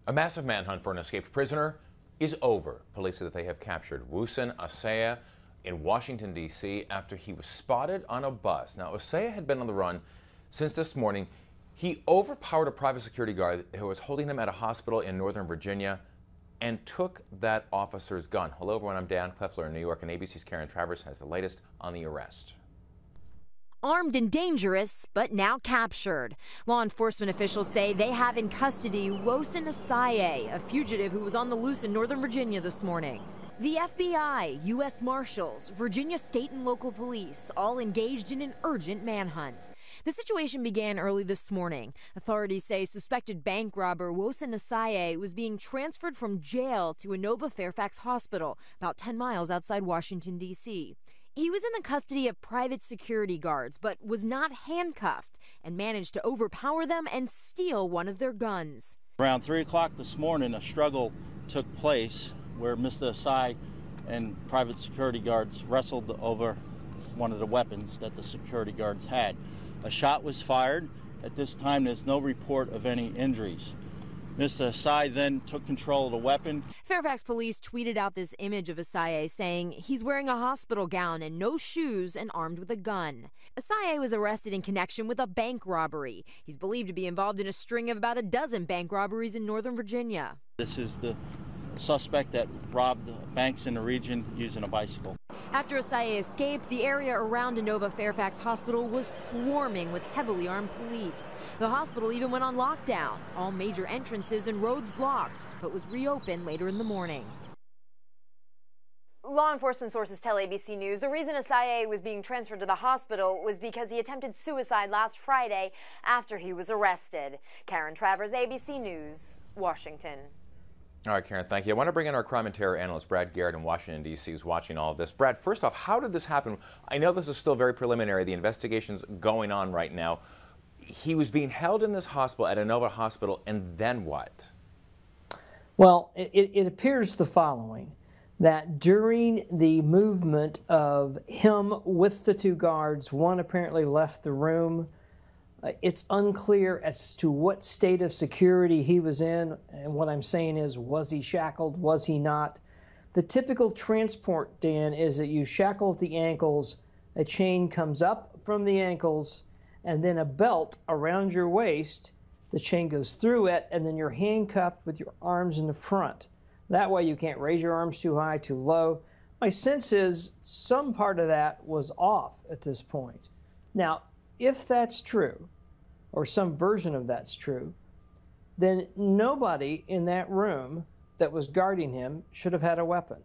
A massive manhunt for an escaped prisoner is over. Police say that they have captured Wossen Assaye in Washington, D.C. after he was spotted on a bus. Now, Assaye had been on the run since this morning. He overpowered a private security guard who was holding him at a hospital in Northern Virginia and took that officer's gun. Hello, everyone. I'm Dan Kleffler in New York, and ABC's Karen Travers has the latest on the arrest. Armed and dangerous, but now captured. Law enforcement officials say they have in custody Wossen Assaye, a fugitive who was on the loose in Northern Virginia this morning. The FBI, U.S. Marshals, Virginia state and local police all engaged in an urgent manhunt. The situation began early this morning. Authorities say suspected bank robber Wossen Assaye was being transferred from jail to Inova Fairfax Hospital, about 10 miles outside Washington, D.C. He was in the custody of private security guards, but was not handcuffed and managed to overpower them and steal one of their guns. Around 3 o'clock this morning, a struggle took place where Mr. Assaye and private security guards wrestled over one of the weapons that the security guards had. A shot was fired. At this time, there's no report of any injuries. Mr. Assaye then took control of the weapon. Fairfax police tweeted out this image of Assaye saying he's wearing a hospital gown and no shoes and armed with a gun. Assaye was arrested in connection with a bank robbery. He's believed to be involved in a string of about a dozen bank robberies in Northern Virginia. This is the suspect that robbed banks in the region using a bicycle. After Assaye escaped, the area around Inova Fairfax Hospital was swarming with heavily armed police. The hospital even went on lockdown, all major entrances and roads blocked, but was reopened later in the morning. Law enforcement sources tell ABC News the reason Assaye was being transferred to the hospital was because he attempted suicide last Friday after he was arrested. Karen Travers, ABC News, Washington. All right, Karen, thank you. I want to bring in our crime and terror analyst, Brad Garrett in Washington, D.C., who's watching all of this. Brad, first off, how did this happen? I know this is still very preliminary. The investigation's going on right now. He was being held in this hospital at Inova Hospital, and then what? Well, it appears the following, that during the movement of him with the two guards, one apparently left the room. It's unclear as to what state of security he was in, and what I'm saying is, was he shackled, was he not? The typical transport, Dan, is that you shackle at the ankles, a chain comes up from the ankles, and then a belt around your waist, the chain goes through it, and then you're handcuffed with your arms in the front. That way you can't raise your arms too high, too low. My sense is some part of that was off at this point. Now, if that's true, or some version of that's true, then nobody in that room that was guarding him should have had a weapon.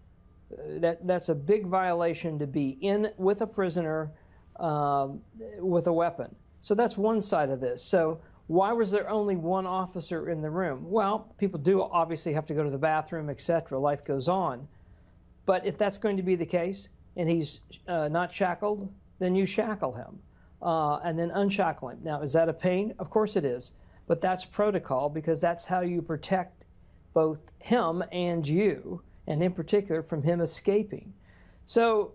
That's a big violation to be in with a prisoner with a weapon. So that's one side of this. So why was there only one officer in the room? Well, people do obviously have to go to the bathroom, etc. Life goes on. But if that's going to be the case, and he's not shackled, then you shackle him. And then unshackle him. Now, is that a pain? Of course it is. But that's protocol, because that's how you protect both him and you, and in particular from him escaping. So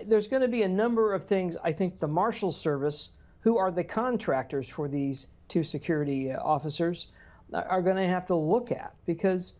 there's going to be a number of things I think the Marshals Service, who are the contractors for these two security officers, are going to have to look at. Because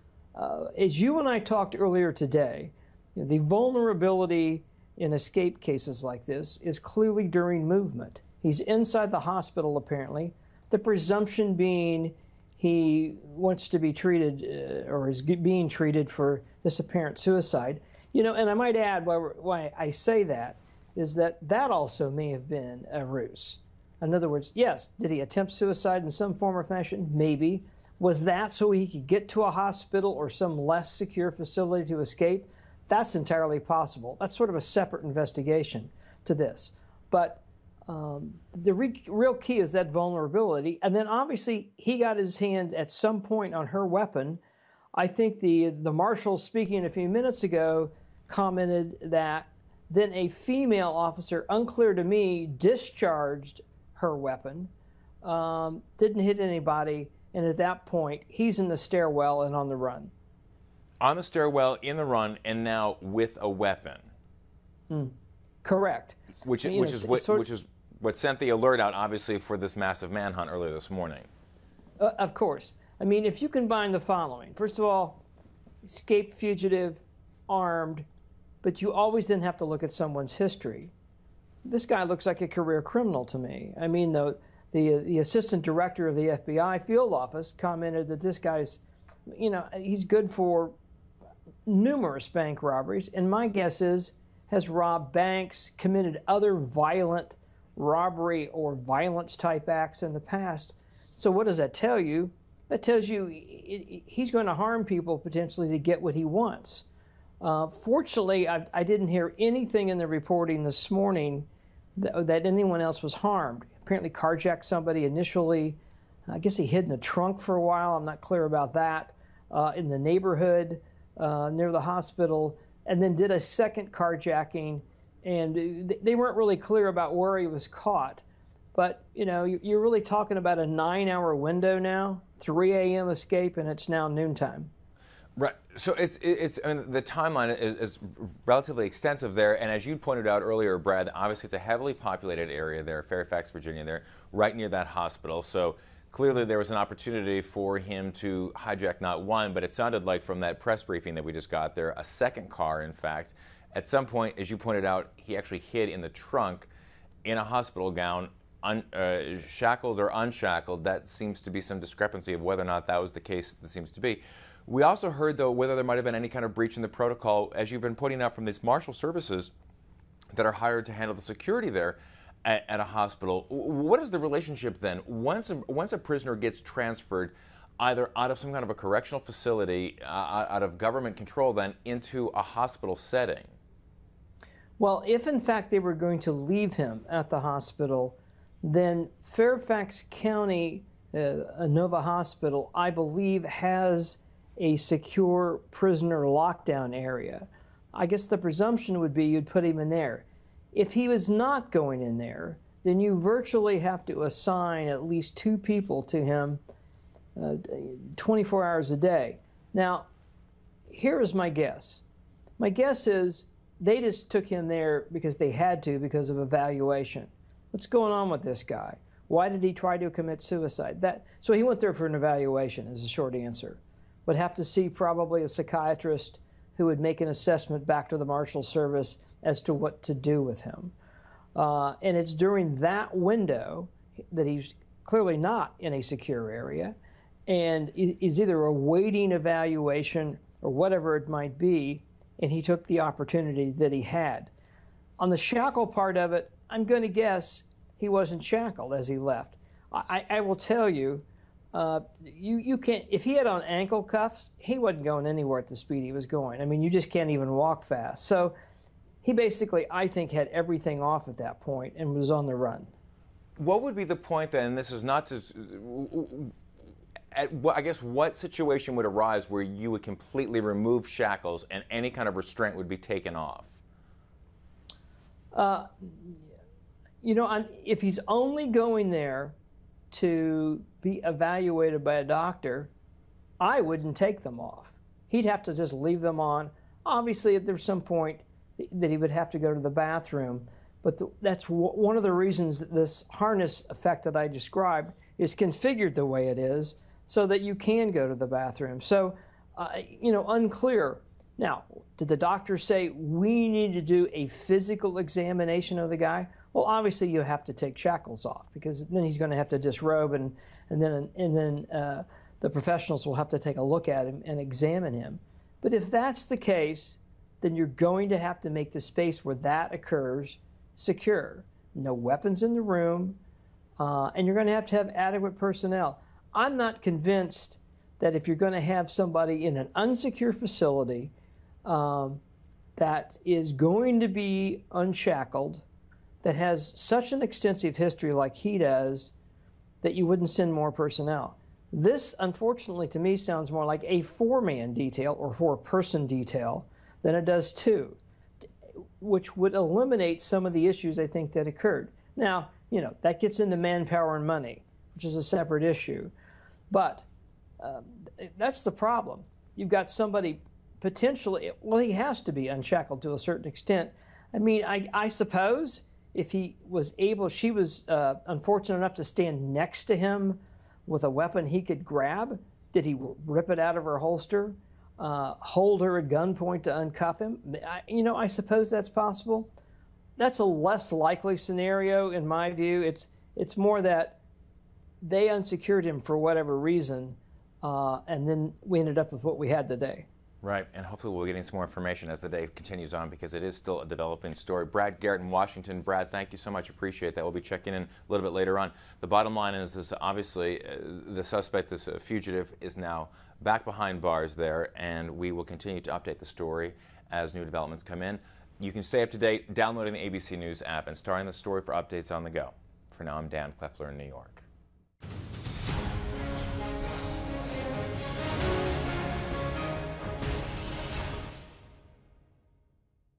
as you and I talked earlier today, the vulnerability in escape cases like this is clearly during movement. He's inside the hospital, apparently. The presumption being he wants to be treated or is being treated for this apparent suicide. You know, and I might add why I say that is that also may have been a ruse. In other words, yes, did he attempt suicide in some form or fashion? Maybe. Was that so he could get to a hospital or some less secure facility to escape? That's entirely possible. That's sort of a separate investigation to this. But the real key is that vulnerability. And then obviously he got his hand at some point on her weapon. I think the marshal speaking a few minutes ago commented that then a female officer, unclear to me, discharged her weapon, didn't hit anybody, and at that point he's in the stairwell and on the run. On the stairwell, in the run, and now with a weapon. Correct. Which is what sent the alert out, obviously, for this massive manhunt earlier this morning. Of course. I mean, if you combine the following, first of all, escaped fugitive, armed, but you always then have to look at someone's history. This guy looks like a career criminal to me. I mean, the assistant director of the FBI field office commented that this guy's, he's good for numerous bank robberies, and my guess is has robbed banks, committed other violent robbery or violence type acts in the past. So what does that tell you? That tells you he's going to harm people potentially to get what he wants. Fortunately, I didn't hear anything in the reporting this morning that anyone else was harmed. Apparently carjacked somebody initially. I guess he hid in the trunk for a while. I'm not clear about that. In the neighborhood near the hospital, and then did a second carjacking, and they weren't really clear about where he was caught. But, you're really talking about a 9-hour window now, 3 a.m. escape, and it's now noontime. Right. So it's I mean, the timeline is relatively extensive there, and as you pointed out earlier, Brad, obviously it's a heavily populated area there, Fairfax, Virginia, there, right near that hospital. So clearly there was an opportunity for him to hijack not one, but it sounded like from that press briefing that we just got there, a second car, in fact. At some point, as you pointed out, he actually hid in the trunk in a hospital gown, shackled or unshackled. That seems to be some discrepancy of whether or not that was the case. That seems to be. We also heard, though, whether there might have been any kind of breach in the protocol, as you've been pointing out, from these marshal services that are hired to handle the security there at a hospital. What is the relationship then? Once a prisoner gets transferred, either out of some kind of a correctional facility, out of government control, then into a hospital setting? Well, if in fact they were going to leave him at the hospital, then Fairfax County Nova Hospital, I believe, has a secure prisoner lockdown area. I guess the presumption would be you'd put him in there. If he was not going in there, then you virtually have to assign at least 2 people to him 24 hours a day. Now, here is my guess. My guess is they just took him there because they had to, because of evaluation. What's going on with this guy? Why did he try to commit suicide? So he went there for an evaluation, is the short answer. Would have to see probably a psychiatrist who would make an assessment back to the Marshal Service as to what to do with him. And it's during that window that he's clearly not in a secure area and is either awaiting evaluation or whatever it might be, and he took the opportunity that he had. On the shackle part of it, I'm going to guess he wasn't shackled as he left. I will tell you, you can't, if he had on ankle cuffs, he wasn't going anywhere at the speed he was going. I mean, you just can't even walk fast. So he basically, I think, had everything off at that point and was on the run. What would be the point then, and this is not to, I guess what situation would arise where you would completely remove shackles and any kind of restraint would be taken off? If he's only going there to be evaluated by a doctor, I wouldn't take them off. He'd have to just leave them on. Obviously, there's some point that he would have to go to the bathroom, but that's one of the reasons that this harness effect that I described is configured the way it is so that you can go to the bathroom. So, unclear. Now, did the doctor say we need to do a physical examination of the guy? Well, obviously you have to take shackles off because then he's going to have to disrobe, and then the professionals will have to take a look at him and examine him. But if that's the case, then you're going to have to make the space where that occurs secure. No weapons in the room, and you're going to have adequate personnel. I'm not convinced that if you're going to have somebody in an unsecure facility that is going to be unshackled, that has such an extensive history like he does, that you wouldn't send more personnel. This, unfortunately, to me sounds more like a 4-man detail or 4-person detail than it does 2, which would eliminate some of the issues I think that occurred. Now, that gets into manpower and money, which is a separate issue. But that's the problem. You've got somebody potentially, well, he has to be unshackled to a certain extent. I mean, I suppose if he was able, she was unfortunate enough to stand next to him with a weapon he could grab, Did he rip it out of her holster, hold her at gunpoint to uncuff him? I suppose that's possible. That's a less likely scenario in my view. It's more that they unsecured him for whatever reason, and then we ended up with what we had today. Right, and hopefully we'll be getting some more information as the day continues on, because it is still a developing story. Brad Garrett in Washington. Brad, thank you so much. Appreciate that. We'll be checking in a little bit later on. The bottom line is this: obviously, the suspect, this fugitive, is now back behind bars there, and we will continue to update the story as new developments come in. You can stay up to date downloading the ABC News app and starting the story for updates on the go. For now, I'm Dan Kleffler in New York.